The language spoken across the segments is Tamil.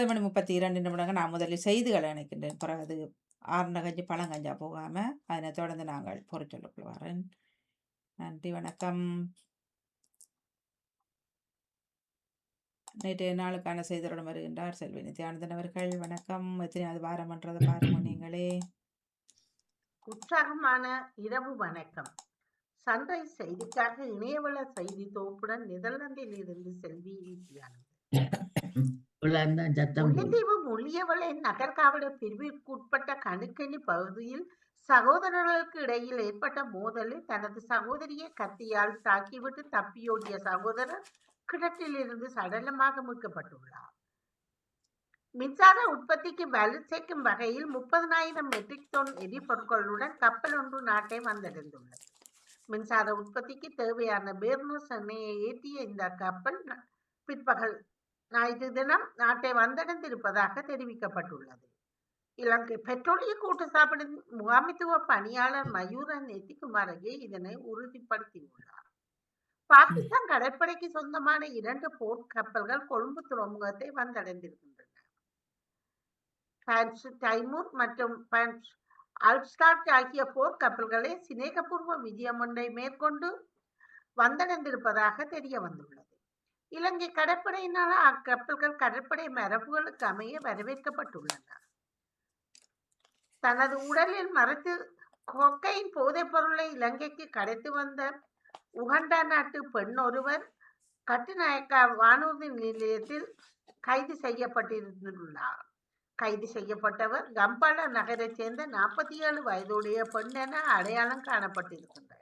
10:32 நான் முதலில் செய்திகளை இணைக்கின்றேன். பிறகு அது ஆறுன கஞ்சி பழங்கஞ்சா போகாம, அதனைத் தொடர்ந்து நாங்கள் பொருட்சொல்லுக்குள் வரேன். நன்றி, வணக்கம். நேற்றைய நாளுக்கான செய்தியுடன் வருகின்றார் செல்வி நித்யானந்தன் அவர்கள். வணக்கம். எத்தனையாவது வாரம்ன்றதை பாருங்க நீங்களே. உற்சாகமான இரவு வணக்கம். சன்ரைஸ் செய்திக்காக இணையவள செய்தி தொகுப்புடன் நெதர்லாந்தில் இருந்து செல்வி நித்யானந்தன். முல்லைத்தீவு முள்ளியவளை நகர்காவலர் பிரிவிற்குட்பட்ட கணுக்கணி பகுதியில் சகோதரர்களுக்கு இடையில் ஏற்பட்ட மோதலில் தனது சகோதரியை கத்தியால் தாக்கிவிட்டு தப்பியோடிய சகோதரர் கிணற்றிலிருந்து சடலமாக மீட்கப்பட்டுள்ளார். மின்சார உற்பத்திக்கு வலு சேர்க்கும் வகையில் 30,000 மெட்ரிக் டன் எரிபொருட்களுடன் கப்பல் ஒன்று நாட்டை வந்தடைந்துள்ளது. மின்சார உற்பத்திக்கு தேவையான பேர்னஸ் எண்ணெயை ஏற்றிய இந்த கப்பல் பிற்பகல் ஞாயிற்று தினம் நாட்டை வந்தடைந்திருப்பதாக தெரிவிக்கப்பட்டுள்ளது. இலங்கை பெட்ரோலிய கூட்டுத்தாபன முகாமைத்துவ பணியாளர் மயூர நெத்திகுமாரையே இதனை உறுதிப்படுத்தியுள்ளார். பாகிஸ்தான் கடற்படைக்கு சொந்தமான 2 போர் கப்பல்கள் கொழும்பு துறைமுகத்தை வந்தடைந்திருக்கின்றன. டைமூர் மற்றும் அல்ஸ்டாட் ஆகிய போர் கப்பல்களை சிநேகபூர்வ விஜயம் ஒன்றை மேற்கொண்டு வந்தடைந்திருப்பதாக தெரிய வந்துள்ளது. இலங்கை கடற்படையினால் அக்கப்பல்கள் கடற்படை மரபுகளுக்கு அமைய வரவேற்கப்பட்டுள்ளன. தனது உடலில் மறைத்து கொக்கையின் போதைப் பொருளை இலங்கைக்கு கடத்தி வந்த உகண்டா நாட்டு பெண் ஒருவர் கட்டுநாயக்கா வானூர்தி நிலையத்தில் கைது செய்யப்பட்டிருந்துள்ளார். கைது செய்யப்பட்டவர் கம்பாலா நகரைச் சேர்ந்த 47 வயதுடைய பெண் என அடையாளம் காணப்பட்டிருக்கின்றார்.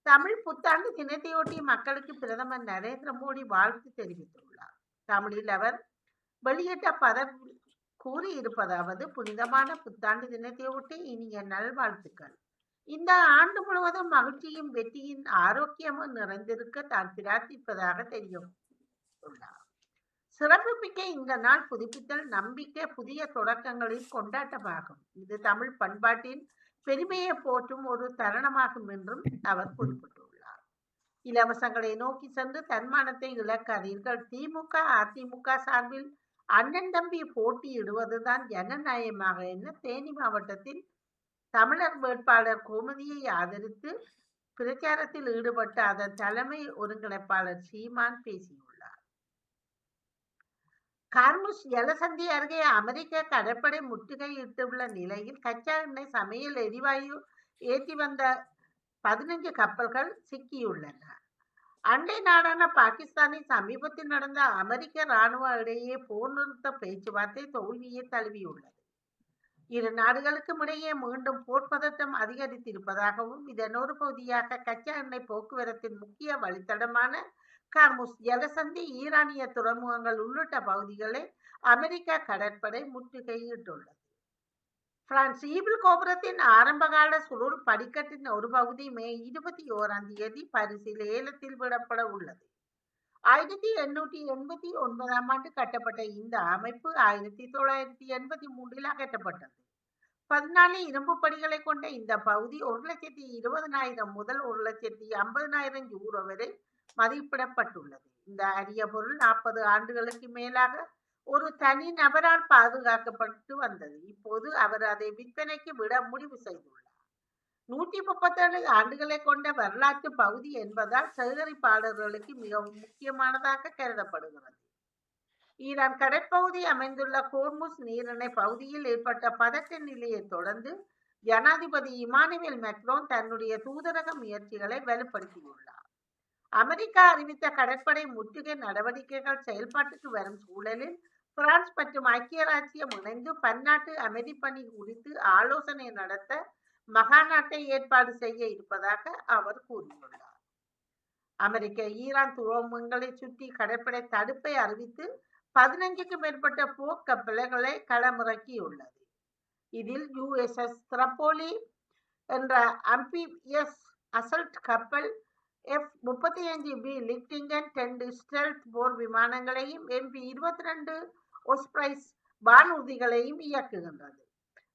தமிழ் புத்தாண்டு தினத்தையொட்டி மக்களுக்கு பிரதமர் நரேந்திர மோடி வாழ்த்து தெரிவித்துள்ளார். தமிழில் அவர் வெளியிட்ட பதவி கூறியிருப்பதாவது: புனிதமான புத்தாண்டு தினத்தையொட்டி இனிய நல்வாழ்த்துக்கள். இந்த ஆண்டு முழுவதும் மகிழ்ச்சியும் வெற்றியின் ஆரோக்கியமும் நிறைந்திருக்க தான் பிரார்த்திப்பதாக தெரிவித்துள்ளார். சிறப்புமிக்க இந்த நாள் புதுப்பித்தல், நம்பிக்கை, புதிய தொடக்கங்களின் கொண்டாட்டமாகும். இது தமிழ் பண்பாட்டின் பெருமையை போற்றும் ஒரு தருணமாகும் என்றும் அவர் குறிப்பிட்டுள்ளார். இலவசங்களை நோக்கி சென்று தன்மானத்தை இழக்காதீர்கள். திமுக அதிமுக சார்பில் அண்ணன் தம்பி போட்டியிடுவதுதான் ஜனநாயகமாக என தேனி மாவட்டத்தில் தமிழர் வேட்பாளர் கோமதியை ஆதரித்து பிரச்சாரத்தில் ஈடுபட்ட அதன் தலைமை ஒருங்கிணைப்பாளர் சீமான் பேசியுள்ளார். கார்முஸ் ஜலசந்தி அருகே அமெரிக்க கடற்படை முற்றுகையிட்டுள்ள நிலையில் கச்சா எண்ணெய், சமையல் எரிவாயு ஏற்றி வந்த 15 கப்பல்கள் சிக்கியுள்ளன. அண்டை நாடான பாகிஸ்தானில் சமீபத்தில் நடந்த அமெரிக்க இராணுவ இடையே போர் நிறுத்த பேச்சுவார்த்தை தோல்வியை தழுவியுள்ளது. இரு நாடுகளுக்கும் இடையே மீண்டும் போர் பதட்டம் அதிகரித்திருப்பதாகவும் இதன் ஒரு பகுதியாக கச்சா எண்ணெய் போக்குவரத்தின் முக்கிய வழித்தடமான கார்முஸ் ஜலசந்தி, ஈரானிய துறைமுகங்கள் உள்ளிட்ட பகுதிகளை அமெரிக்க கடற்படை முற்றுகையிட்டுள்ளது. பிரான்ஸ் ஈபிள் கோபுரத்தின் ஆரம்பகால சுருள் படிக்கட்டின் ஒரு பகுதி மே 21 பரிசில் ஏலத்தில் விடப்பட உள்ளது. 1889 ஆண்டு கட்டப்பட்ட இந்த அமைப்பு 1983 அகற்றப்பட்டது. 14 இரும்பு படிகளை கொண்ட இந்த பகுதி 1,20,000 முதல் 1,50,000 யூரோ வரை மதிப்பிடப்பட்டுள்ளது. இந்த அரிய பொருள் 40 ஆண்டுகளுக்கு மேலாக ஒரு தனி நபரால் பாதுகாக்கப்பட்டு வந்தது. இப்போது அவர் அதை விற்பனைக்கு விட முடிவு செய்துள்ளார். 137 ஆண்டுகளை கொண்ட வரலாற்று பகுதி என்பதால் சேகரிப்பாளர்களுக்கு மிகவும் முக்கியமானதாக கருதப்படுகிறது. ஈரான் கடற்பகுதி அமைந்துள்ள ஹோர்முஸ் நீரிணை பகுதியில் ஏற்பட்ட பதட்ட நிலையை தொடர்ந்து ஜனாதிபதி இமானுவேல் மேக்ரோன் தன்னுடைய தூதரக முயற்சிகளை வலுப்படுத்தியுள்ளார். அமெரிக்கா அறிவித்த கடற்படை முற்றுகை நடவடிக்கைகள் செயல்பாட்டுக்கு வரும் சூழலில் பிரான்ஸ் மற்றும் ஐக்கிய ராச்சியம் இணைந்து பன்னாட்டு அமைதி பணி குறித்து ஆலோசனை நடத்த மகாநாட்டை ஏற்பாடு செய்ய இருப்பதாக அவர் கூறியுள்ளார். அமெரிக்க ஈரான் துறைமுகங்களை சுற்றி கடற்படை தடுப்பை அறிவித்து 15க்கும் மேற்பட்ட போர் கப்பல்களை களமிறக்கியுள்ளது. இதில் USS திரப்போலி என்ற அம்பிபியஸ் அசல்ட் கப்பல், F-35B லிப்டிங்கன் 2 ஸ்டெல்த் போர் விமானங்களையும் MP-22 ஒஸ்பிரைஸ் வானூர்திகளையும் இயக்குகின்றது.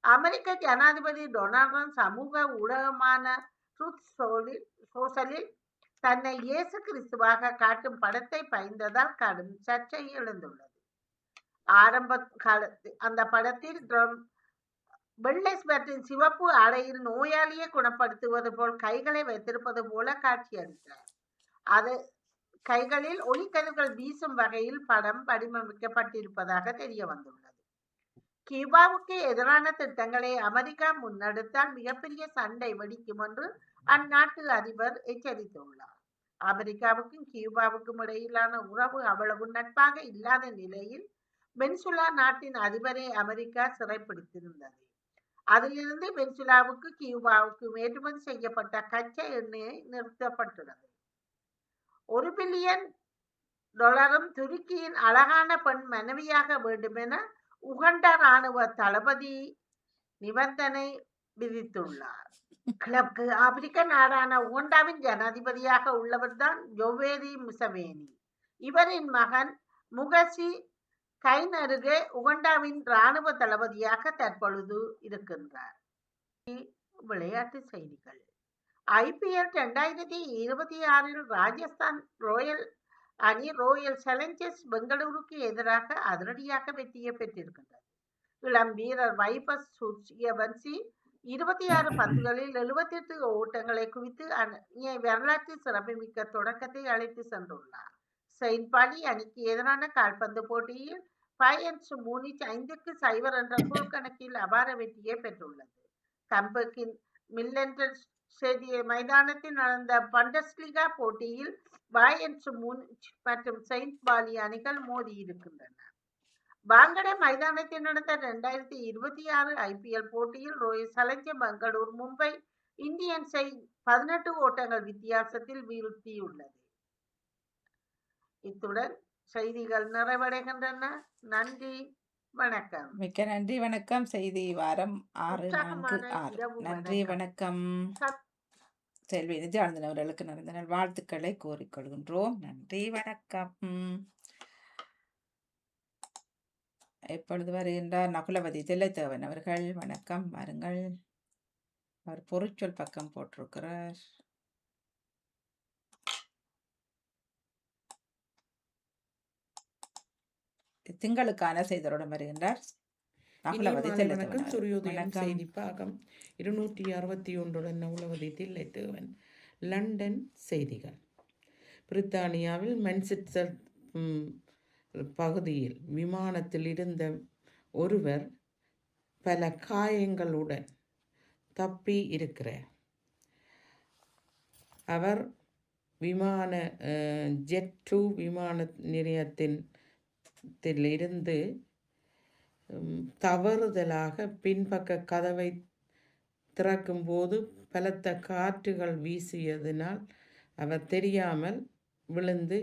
அமெரிக்க ஜனாதிபதி டொனால்ட் ட்ரம்ப் சமூக ஊடகமான ட்ரூத் சோஷலில் தன்னை இயேசு கிறிஸ்துவாக காட்டும் படத்தை பகிர்ந்ததால் கடும் சர்ச்சை எழுந்துள்ளது. ஆரம்ப காலத்து அந்த படத்தில் வெள்ளை மற்றும் சிவப்பு ஆடையில் நோயாளியை குணப்படுத்துவது போல் கைகளை வைத்திருப்பது போல காட்சியளித்தார். அது கைகளில் ஒளிக்கதிர்கள் வீசும் வகையில் படம் வடிவமைக்கப்பட்டிருப்பதாக தெரிய வந்துள்ளது. கியூபாவுக்கு எதிரான திட்டங்களை அமெரிக்கா முன்னெடுத்தால் மிகப்பெரிய சண்டை வெடிக்கும் என்று அந்நாட்டு அதிபர் எச்சரித்துள்ளார். அமெரிக்காவுக்கும் கியூபாவுக்கும் இடையிலான உறவு அவ்வளவு நட்பாக இல்லாத நிலையில் வெனிசுலா நாட்டின் அதிபரை அமெரிக்கா சிறைப்பிடித்திருந்தது. அதிலிருந்து வெனிசுலாவுக்கு கியூபாவுக்கும் ஏற்றுமதி செய்யப்பட்ட கச்சா எண்ணெய் நிறுத்தப்பட்டுள்ளது. $1 பில்லியன் துருக்கியின் அழகான பெண் மனைவியாக வேண்டும் என உகண்டா ராணுவ தளபதி நிபந்தனை விதித்துள்ளார். கிழக்கு ஆப்பிரிக்க நாடான உகண்டாவின் ஜனாதிபதியாக உள்ளவர்தான் யோவேரி முசவேனி. இவரின் மகன் முகசி கைனருகே உகண்டாவின் ராணுவ தளபதியாக தற்பொழுது இருக்கின்றார். விளையாட்டு செய்திகள். IPL 2026 ராஜஸ்தான் ராயல் அணி ராயல் சேலஞ்சர்ஸ் பெங்களூருக்கு எதிராக அதிரடியாக வெற்றியை பெற்றிருக்கின்றது. இளம் வீரர் வைபவ் சூரியவன்சி 26 பந்துகளில் 78 ஓட்டங்களை குவித்து அணியை வரலாற்று சிறப்புமிக்க தொடக்கத்தை அழைத்து சென்றுள்ளார். செயின்ட் பாலி அணிக்கு எதிரான கால்பந்து போட்டியில் பயன்ஸ் மூனிச் 5-0 என்ற கோல் கணக்கில் அபார வெற்றியை பெற்றுள்ளது. கம்பெக்கின் மில்லெண்டர் மைதானத்தில் நடந்த பண்டஸ்லிகா போட்டியில் பயன்ஸ் மூனிச் மற்றும் செயின்ட் பாலி அணிகள் மோதியிருக்கின்றன. வாங்கடே மைதானத்தில் நடந்த 2026 IPL போட்டியில் ராயல் சேலஞ்சர்ஸ் பெங்களூர் மும்பை இந்தியன்ஸை 18 ஓட்டங்கள் வித்தியாசத்தில் வீழ்த்தியுள்ளது. இத்துடன் செய்திகள் நிறைவடைகின்றன. நன்றி, வணக்கம். மிக்க நன்றி, வணக்கம். செய்தி வாரம் 646. நன்றி, வணக்கம். செல்வி நிஜானந்தன் அவர்களுக்கு நடந்த நாள் வாழ்த்துக்களை கோரிக்கொள்கின்றோம். நன்றி, வணக்கம். எப்பொழுது வருகின்றார் நகுலவதி தில்லைத்தேவன் அவர்கள்? வணக்கம், வாருங்கள். அவர் பொருட்சொல் பக்கம் போட்டிருக்கிறார். திங்களுக்கான செய்தியுடன் வருகின்றார் நகுலவதி தில்லைத்தேவன். சூரியோதயம் செய்தி பாகம் 261 நகுலவதி தில்லைத்தேவன். லண்டன் செய்திகள். பிரித்தானியாவில் மான்செஸ்டர் பகுதியில் விமானத்தில் இருந்த ஒருவர் பல காயங்களுடன் தப்பி இருக்கிறார். அவர் ஜெட் 2 விமான நிலையத்தின் இருந்து தவறுதலாக பின்பக்க கதவை திறக்கும்போது பலத்த காற்றுகள் வீசியதினால் அவர் தெரியாமல் விழுந்து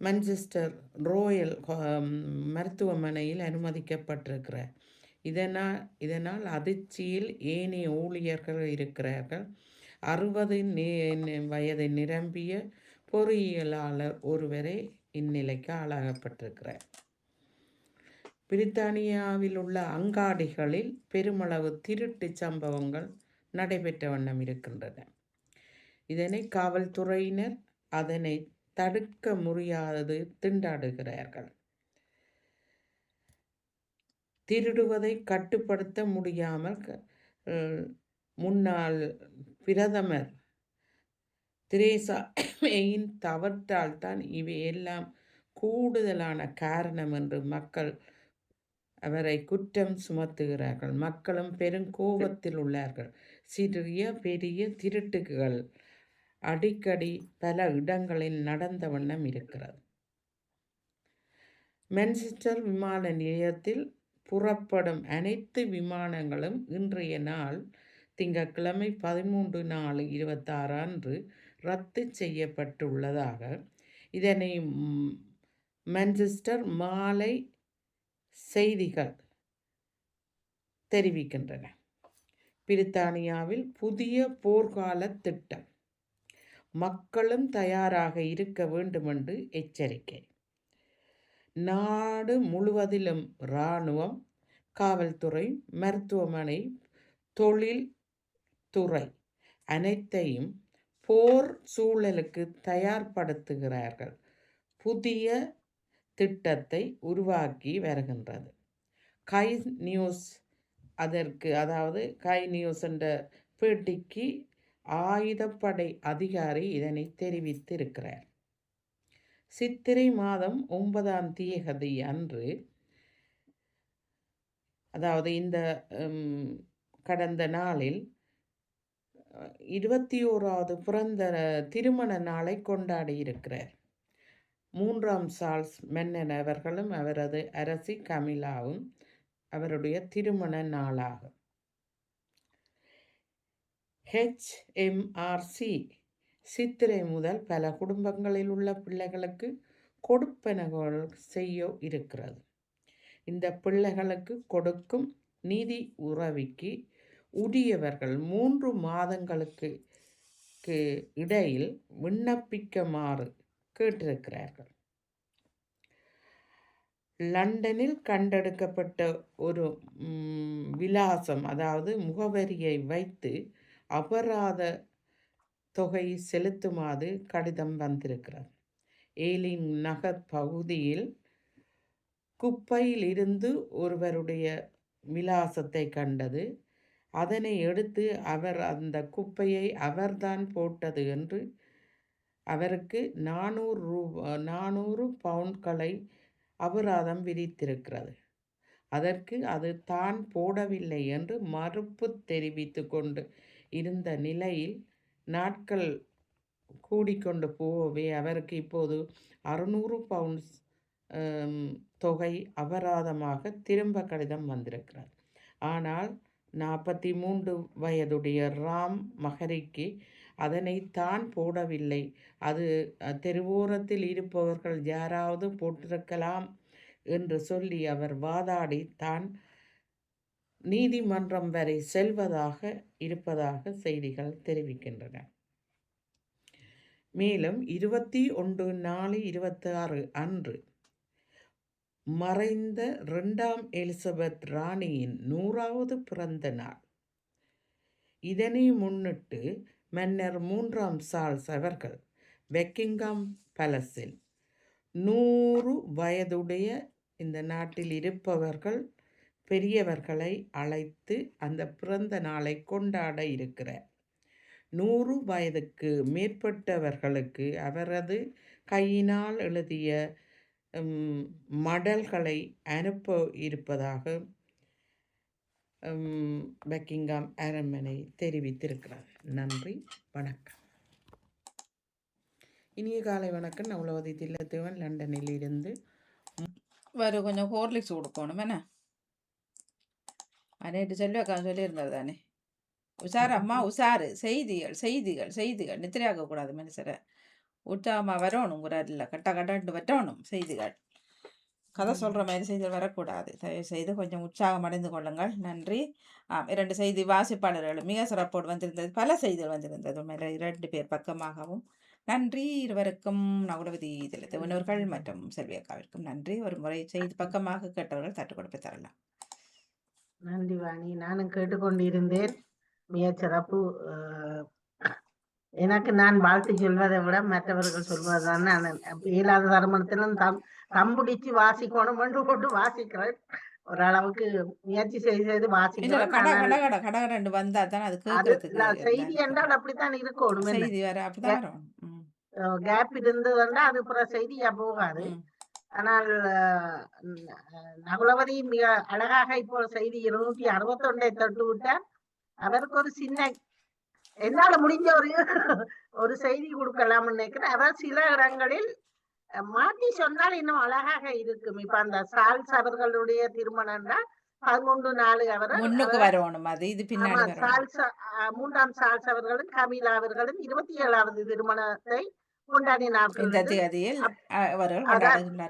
மான்செஸ்டர் ராயல் மருத்துவமனையில் அனுமதிக்கப்பட்டிருக்கிறார். இதனால் அதிர்ச்சியில் ஏனைய ஊழியர்கள் இருக்கிறார்கள். 60 வயது நிரம்பிய பொறியியலாளர் ஒருவரே இந்நிலைக்கு ஆளாகப்பட்டிருக்கிறார். பிரித்தானியாவில் உள்ள அங்காடிகளில் பெருமளவு திருட்டு சம்பவங்கள் நடைபெற்ற வண்ணம் இருக்கின்றன. இதனை காவல்துறையினர் அதனை தடுக்க முடியாது திண்டாடுகிறார்கள். திருடுவதை கட்டுப்படுத்த முடியாமல் முன்னாள் பிரதமர் தெரேசா மேயின் தவற்றால் தான் இவை எல்லாம் கூடுதலான காரணம் என்று மக்கள் அவரை குற்றம் சுமத்துகிறார்கள். மக்களும் பெருங்கோபத்தில் உள்ளார்கள். சிறிய பெரிய திருட்டுகள் அடிக்கடி பல இடங்களில் நடந்த வண்ணம் இருக்கிறது. மான்செஸ்டர் விமான நிலையத்தில் புறப்படும் அனைத்து விமானங்களும் இன்றைய நாள் திங்கட்கிழமை 13/4/26 அன்று ரத்து செய்யப்பட்டுள்ளதாக இதனை மான்செஸ்டர் மாலை செய்திகள் தெரிவிக்கின்றன. பிரித்தானியாவில் புதிய போர்க்கால திட்டம். மக்களும் தயாராக இருக்க வேண்டும் என்று எச்சரிக்கை. நாடு முழுவதிலும் இராணுவம், காவல்துறை, மருத்துவமனை, தொழில் துறை அனைத்தையும் போர் சூழலுக்கு தயார்படுத்துகிறார்கள். புதிய திட்டத்தை உருவாக்கி வருகின்றது. கை நியூஸ் அதாவது கை நியூஸ் என்ற பேட்டிக்கு ஆயுதப்படை அதிகாரி இதனை தெரிவித்திருக்கிறார். சித்திரை மாதம் 9ஆம் தேதி அன்று, அதாவது இந்த கடந்த நாளில் 21வது பிறந்த திருமண நாளை கொண்டாடி இருக்கிறார். 3ஆம் சார்ல்ஸ் மன்னன் அவர்களும் அவரது அரசி கமிலாவும் அவருடைய திருமண நாளாகும். HMRC சித்திரை முதல் பல குடும்பங்களில் உள்ள பிள்ளைகளுக்கு கொடுப்பனகள் செய்ய இருக்கிறது. இந்த பிள்ளைகளுக்கு கொடுக்கும் நிதி உதவிக்கு உரியவர்கள் 3 மாதங்களுக்கு இடையில் விண்ணப்பிக்குமாறு கேட்டிருக்கிறார்கள். லண்டனில் கண்டெடுக்கப்பட்ட ஒரு விலாசம், அதாவது முகவரியை வைத்து அபராத தொகை செலுத்துமாறு கடிதம் வந்திருக்கிறது. ஏலிங் நகர் பகுதியில் குப்பையில் இருந்து ஒருவருடைய விலாசத்தை கண்டது. அதனை எடுத்து அவர் அந்த குப்பையை அவர்தான் போட்டது என்று அவருக்கு 400 பவுண்ட்களை அபராதம் விதித்திருக்கிறது. அதற்கு அது தான் போடவில்லை என்று மறுப்பு தெரிவித்து கொண்டு இருந்த நிலையில் நாட்கள் கூடிக்கொண்டு போகவே அவருக்கு இப்போது 600 பவுண்ட்ஸ் தொகை அபராதமாக திரும்ப கடிதம் வந்திருக்கிறார். ஆனால் 43 வயதுடைய ராம் மஹரிக்கு அதனை தான் போடவில்லை, அது தெருவோரத்தில் இருப்பவர்கள் யாராவது போட்டிருக்கலாம் என்று சொல்லி அவர் வாதாடி தான் நீதிமன்றம் வரை செல்வதாக இருப்பதாக செய்திகள் தெரிவிக்கின்றன. மேலும் 21/4/26 அன்று மறைந்த 2ஆம் எலிசபெத் ராணியின் 100வது பிறந்த நாள். இதனை முன்னிட்டு மன்னர் 3ஆம் சார்ல்ஸ் அவர்கள் பெக்கிங்ஹாம் பேலஸில் 100 வயதுடைய இந்த நாட்டில் இருப்பவர்கள் பெரியவர்களை அழைத்து அந்த பிறந்த நாளை கொண்டாட இருக்கிறார். 100 வயதுக்கு மேற்பட்டவர்களுக்கு அவரது கையினால் எழுதிய மடல்களை அனுப்ப இருப்பதாக பெக்கிங்ஹாம் அரண்மனை தெரிவித்திருக்கிறார். நன்றி, வணக்கம். இனிய காலை வணக்கம். நான் உலகதி தில்லத்தேவன், லண்டனில் இருந்து. கொஞ்சம் ஹோர்லிக்ஸ் கொடுக்கணும் என்ன? நேற்று செல்வக்கா சொல்லியிருந்தது தானே, உஷார் அம்மா உஷாரு, செய்திகள் செய்திகள் செய்திகள் நித்திரையாக்க கூடாது மனுஷரை. உற்சாகமா வரணும், குரல்ல கட்ட கட்டட்டு வரணும் செய்திகள். கதை சொல்கிற மாதிரி செய்திகள் வரக்கூடாது. தயவு செய்து கொஞ்சம் உற்சாகம் அடைந்து கொள்ளுங்கள். நன்றி. 2 செய்தி வாசிப்பாளர்கள் மிக சிறப்போடு வந்திருந்தது. பல செய்திகள் வந்திருந்தது. 2 பேர் பக்கமாகவும். நன்றி இருவருக்கும். நகுலவதி திலத்தேவனவர்கள் மற்றும் செல்வியக்காவிற்கும் நன்றி. ஒரு முறை செய்தி பக்கமாக கேட்டவர்கள் தட்டு கொடுப்பு தரலாம். நன்றி வாணி. நானும் கேட்டுக்கொண்டிருந்தேன். மிக சிறப்பு. எனக்கு நான் வாழ்த்து சொல்வதை விட மற்றவர்கள் சொல்வதுதான் நான் இயலாத தருமணத்திலும் தம்பிடிச்சு வாசிக்கணும் என்று கொண்டு வாசிக்கிறேன். ஓரளவுக்கு முயற்சி செய்து வாசிக்கிறேன். செய்தி என்றால் அப்படித்தான் இருக்கணும். கேப் இருந்ததுன்னா அது புற செய்தியா போகாது. ஆனால் நகுலவதி மிக அழகாக இப்போ செய்தி 261 தொட்டு விட்டார். அவருக்கு ஒரு சின்ன என்னால முடிஞ்ச ஒரு செய்தி கொடுக்கலாம் நினைக்கிறேன். அவர் சில இடங்களில் மாற்றி சொன்னால் இன்னும் அழகாக இருக்கும். இப்ப அந்த சார்ல்ஸ் அவர்களுடைய திருமணம்னா 13 அவர் மூன்றாம் சார்ல்ஸ் அவர்களும் கமிலா அவர்களும் 27வது திருமணத்தை கொண்டாடினார்கள்.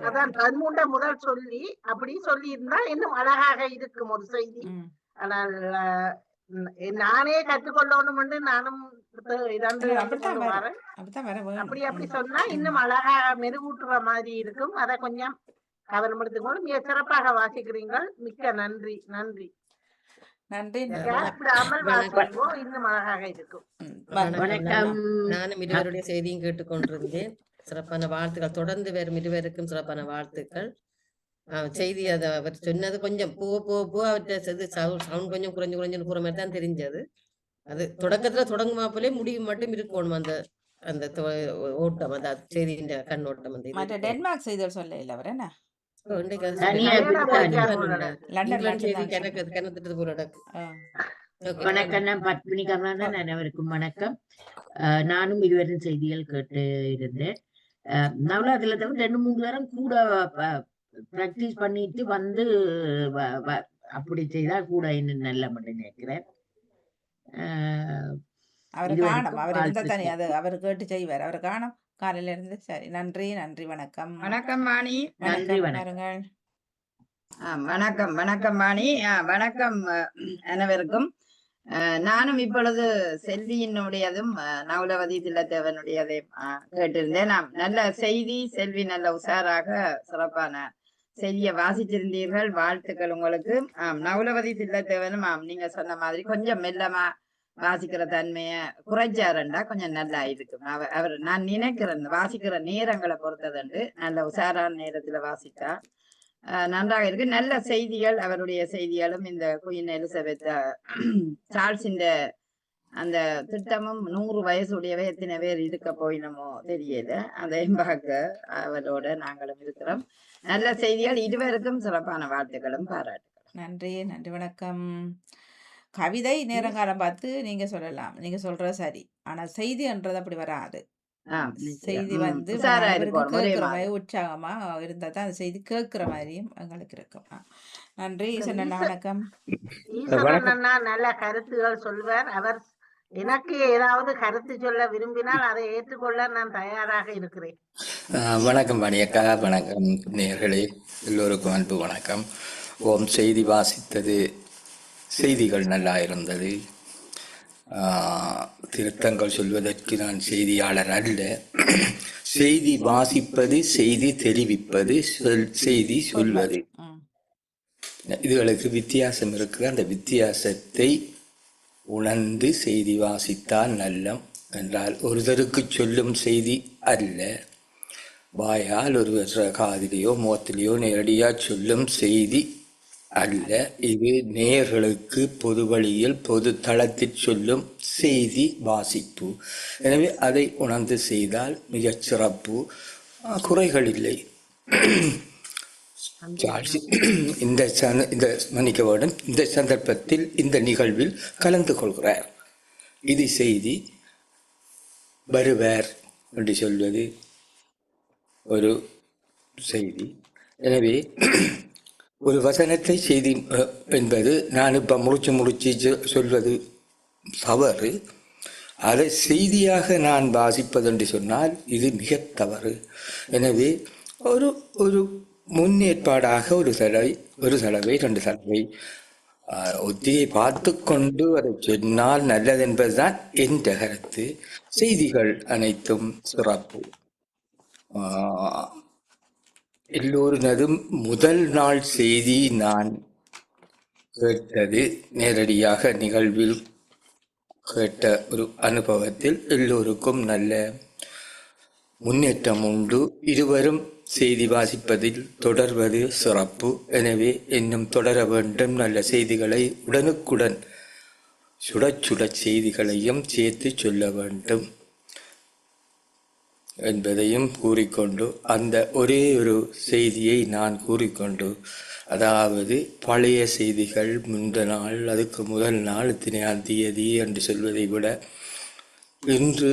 அதான் 13 முதல் சொல்லி அப்படி சொல்லி இருந்தா இன்னும் அழகாக இருக்கும் ஒரு செய்தி. ஆனால் நானே கற்றுக்கொள்ளணும் என்று நானும் அப்படி சொன்னா இன்னும் அழகா மெருகூட்டுற மாதிரி இருக்கும். அதை கொஞ்சம் கவனம் எடுத்துக்கொண்டு மிக சிறப்பாக வாசிக்கிறீர்கள். மிக்க நன்றி. நன்றி நன்றி. இன்னும் அழகாக இருக்கும். வணக்கம். நானும் இருவருடைய செய்தியும் கேட்டுக்கொண்டிருந்தேன். சிறப்பான வாழ்த்துக்கள். தொடர்ந்து வரும் இருவருக்கும் சிறப்பான வாழ்த்துக்கள். செய்தி அதை அவர் சொன்னது கொஞ்சம் போக அவர்கிட்ட சவுண்ட் கொஞ்சம் குறைஞ்சு போற மாதிரி தான் தெரிஞ்சது. அது தொடக்கத்துல தொடங்குமா போலே முடிவு மட்டும் இருக்கணும் அந்த அந்த ஓட்டம், அதாவது செய்தியின் கண்ணோட்டம். அந்த மற்ற டென்மார்க் செய்திகள் சொல்ல இல்லை அவர் என்ன இங்கிலாந்து செய்தி கணக்கு போல நடக்கு. வணக்கம், நான் பத்மினி கமலன். அனைவருக்கும் வணக்கம். நானும் இதுவரையும் செய்திகள் கேட்டு இருந்தேன். நவராத்திரில தவிர 2-3 வாரம் கூட பிராக்டிஸ் பண்ணிட்டு வந்து அப்படி செய்தா கூட இன்னும் நல்ல மட்டும் நினைக்கிறேன். அவர் காணும், அவர் இருந்தா தானே அது அவர் கேட்டு செய்வார். அவர் காணும் காலையில இருந்து. சரி, நன்றி நன்றி. வணக்கம். வணக்கம் வாணி. நன்றி, பாருங்கள். வணக்கம் வணக்கம் வாணி. வணக்கம் அனைவருக்கும். நானும் இப்பொழுது செல்வியினுடையதும் நவுலவதி தில்லத்தேவனுடையதையும் கேட்டிருந்தேன். நாம் நல்ல செய்தி, செல்வி நல்ல உஷாராக சிறப்பான செய்தியை வாசிச்சிருந்தீர்கள். வாழ்த்துக்கள் உங்களுக்கு. நவுலவதி தில்லத்தேவனும் நீங்க சொன்ன மாதிரி கொஞ்சம் மெல்லமா வாசிக்கிற தன்மைய குறைச்சாருண்டா கொஞ்சம் நல்லா இருக்கும். அவர் நான் நினைக்கிறேன் வாசிக்கிற நேரங்களை பொறுத்ததுண்டு நல்ல உஷாரான நேரத்துல வாசித்தா நன்றாக இருக்கு. நல்ல செய்திகள், அவருடைய செய்திகளும் இந்த குயின் எலிசபெத் சார்ல்ஸின் அந்த திட்டமும் 100 வயசுடையவே எத்தனை பேர் இருக்க போயினமோ தெரியல. அதையும் பார்க்க அவரோட நாங்களும் இருக்கிறோம். நல்ல செய்திகள், இருவருக்கும் சிறப்பான வாழ்த்துக்களும் பாராட்டுகளும். நன்றி நன்றி. வணக்கம். கவிதை நேரங்காலம் பார்த்து நீங்க சொல்லலாம், நீங்க சொல்றது சரி. ஆனா செய்தின்றது அப்படி வராது. செய்தி வந்து கேட்கிற மாதிரி உற்சாகமா இருந்தா தான் அந்த செய்தி கேட்கிற மாதிரியும் எங்களுக்கு இருக்கும். நன்றி. ஈசன் வணக்கம். ஈசன் நல்ல கருத்துகள் சொல்வார். அவர் எனக்கு ஏதாவது கருத்து சொல்ல விரும்பினால் அதை ஏற்றுக்கொள்ள நான் தயாராக இருக்கிறேன். வணக்கம் வாணியக்கா. வணக்கம் நேயர்களே, எல்லோருக்கும் அன்பு வணக்கம். ஓம். செய்தி வாசித்தது, செய்திகள் நல்லா இருந்தது. திருத்தங்கள் சொல்வதற்கு நான் செய்தியாளர் அல்ல. செய்தி வாசிப்பது, செய்தி தெரிவிப்பது, செய்தி சொல்வது, இதுகளுக்கு வித்தியாசம் இருக்குது. அந்த வித்தியாசத்தை உணர்ந்து செய்தி வாசித்தால் நல்லம் என்றால் ஒருத்தருக்கு சொல்லும் செய்தி அல்ல, வாயால் ஒருவர் காதிலேயோ முகத்திலேயோ நேரடியாக சொல்லும் செய்தி அல்ல. இது நேயர்களுக்கு பொது வழியில் பொது தளத்தில் சொல்லும் செய்தி வாசிப்பு. எனவே அதை உணர்ந்து செய்தால் மிகச் சிறப்பு, குறைகள் இல்லை. இந்த மன்னிக்க வேண்டும், இந்த சந்தர்ப்பத்தில் இந்த நிகழ்வில் கலந்து கொள்கிறார். இது செய்தி. வருவார் என்று சொல்வது ஒரு செய்தி. எனவே ஒரு வசனத்தை செய்தி என்பது நான் இப்போ முடிச்சு சொல்வது தவறு. அதை செய்தியாக நான் வாசிப்பது என்று சொன்னால் இது மிக தவறு. எனவே ஒரு முன்னேற்பாடாக ஒரு தடவை 2 தடவை ஒத்தியை பார்த்து கொண்டு அதை சொன்னால் நல்லது என்பதுதான் என் கருத்து. செய்திகள் அனைத்தும் சிறப்பு. எல்லோருனதும் முதல் நாள் செய்தி நான் கேட்டது, நேரடியாக நிகழ்வில் கேட்ட ஒரு அனுபவத்தில் எல்லோருக்கும் நல்ல முன்னேற்றம் உண்டு. இருவரும் செய்தி வாசிப்பதில் தொடர்வது சிறப்பு. எனவே இன்னும் தொடர வேண்டும். நல்ல செய்திகளை உடனுக்குடன் சுட செய்திகளையும் சேர்த்து சொல்ல வேண்டும் என்பதையும் கூறிக்கொண்டு, அந்த ஒரே ஒரு செய்தியை நான் கூறிக்கொண்டு, அதாவது பழைய செய்திகள் முந்த நாள், அதுக்கு முதல் நாள், இத்தனையாம் தேதி என்று சொல்வதை விட இன்று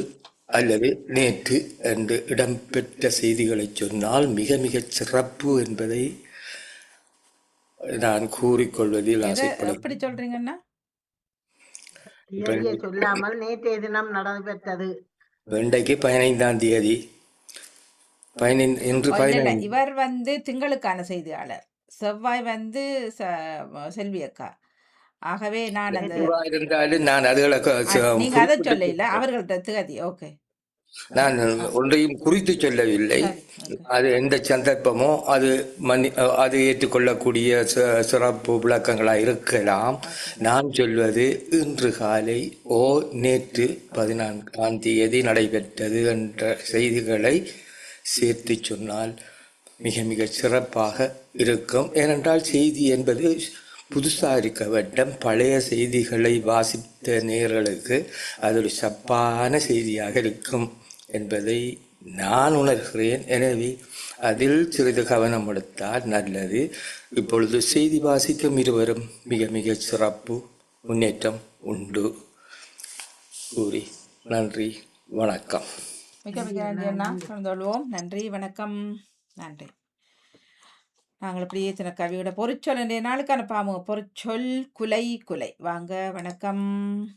அல்லது நேற்று என்று இடம்பெற்ற செய்திகளை சொன்னால் மிக மிகச் சிறப்பு என்பதை நான் கூறிக்கொள்வதில் எப்படி சொல்றீங்கன்னா, சொல்லாமல் நேற்றைய தினம் நடைபெற்றது. இன்றைக்கு 15ஆம் தேதி. இவர் வந்து திங்களுக்கான செய்தியாளர், செவ்வாய் வந்து செல்வி அக்கா. ஆகவே நான் நீங்க அதை சொல்லல, அவர்கள்ட்ட திகதி. ஓகே, நான் ஒன்றையும் குறித்து சொல்லவில்லை. அது எந்த சந்தர்ப்பமோ அது ஏற்றுக்கொள்ளக்கூடிய சிறப்பு விளக்கங்களாக இருக்கலாம். நான் சொல்வது இன்று காலை நேற்று 14ஆம் தேதி நடைபெற்றது என்ற செய்திகளை சேர்த்து சொன்னால் மிக மிக சிறப்பாக இருக்கும். ஏனென்றால் செய்தி என்பது புதுசாக இருக்க வேண்டும். பழைய செய்திகளை வாசித்த நேயர்களுக்கு அது ஒரு சப்பான செய்தியாக இருக்கும் என்பதை நான் உணர்கிறேன். எனவே அதில் சிறிது கவனம் எடுத்தால் நல்லது. இப்பொழுது செய்தி வாசிக்கும் இருவரும் மிக மிக சிறப்பு முன்னேற்றம் உண்டு கூறி நன்றி, வணக்கம். மிக மிக நன்றி அண்ணா. கொள்வோம். நன்றி, வணக்கம், நன்றி. நாங்கள் இப்படியே சின்ன கவியோட பொறிச்சொல் இன்றைய நாளுக்கான பாமுக பொறிச்சொல் குலை குலை. வாங்க, வணக்கம்.